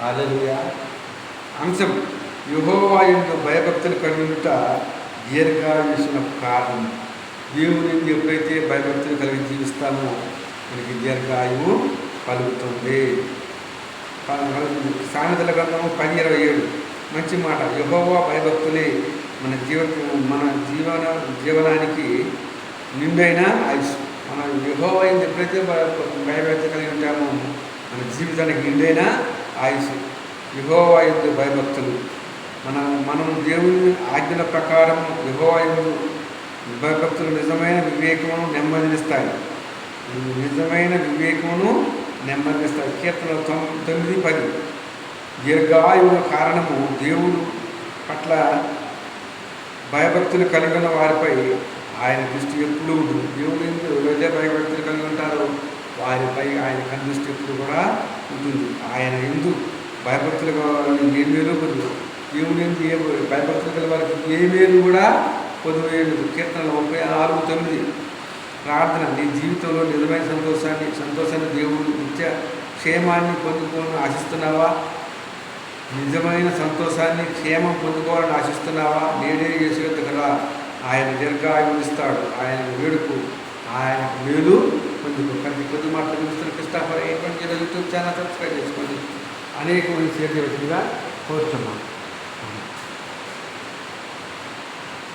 హల్లెలూయా. అంశం యెహోవా యందు భయభక్తులు కలిగి ఉండుట దీర్ఘాయుష్నకు కారణం. దేవుని యందు ఎప్పుడైతే భయభక్తులు కలిగి జీవిస్తామో మనకి దీర్ఘాయువు కలుగుతుంది. సామెతల గ్రంథము 10:27 మంచి మాట. యెహోవా భయభక్తులే మన జీవనానికి నిండైన ఆయుష్. మన యెహోవా యందు ఎప్పుడైతే భయభక్తి కలిగి ఉంటామో మన జీవితానికి నిండైన ఆయుష్. యెహోవా యందు భయభక్తులు మనం దేవుని ఆజ్ఞల ప్రకారం యెహోవా యందు భయభక్తులు నిజమైన వివేకమును నెమ్మదినిస్తాయి. నిజమైన వివేకమును నెమ్మదినిస్తాయి. కీర్తన 9:10 దీర్ఘాయువుల కారణము దేవుడు పట్ల భయభక్తులు కలిగి ఉన్న వారిపై ఆయన దృష్టి ఎప్పుడు ఉంటుంది. దేవుడు ఎవరైతే భయభక్తులు కలిగి ఉంటారో వారిపై ఆయన కనుదృష్టి ఎప్పుడు కూడా ఉంటుంది. ఆయన ఎందు భయభక్తులు ఏ మేలు పొందు. దేవుని ఎందు భయభక్తులు కలిగి వారికి ఏ మేలు కూడా పొందువేయదు. కీర్తన 34:9 ప్రార్థన. నీ జీవితంలో నిజమైన సంతోషాన్ని దేవుడు నిత్య క్షేమాన్ని పొందుకోవాలని ఆశిస్తున్నావా? నిజమైన సంతోషాన్ని క్షేమం పొందుకోవాలని ఆశిస్తున్నావా? నేడే యేసు యొద్దకు రా, ఆయన దీర్ఘాయువునిస్తాడు. ఆయన వేడుకు, ఆయన మేలు పొందుకో. కానీ కొద్ది మాటలు చూస్తున్న క్రిస్టాఫర్ యూట్యూబ్ ఛానల్ సబ్స్క్రైబ్ చేసుకోండి. అనేక మంది షేర్ చేయవలసిందిగా కోరుతున్నాం.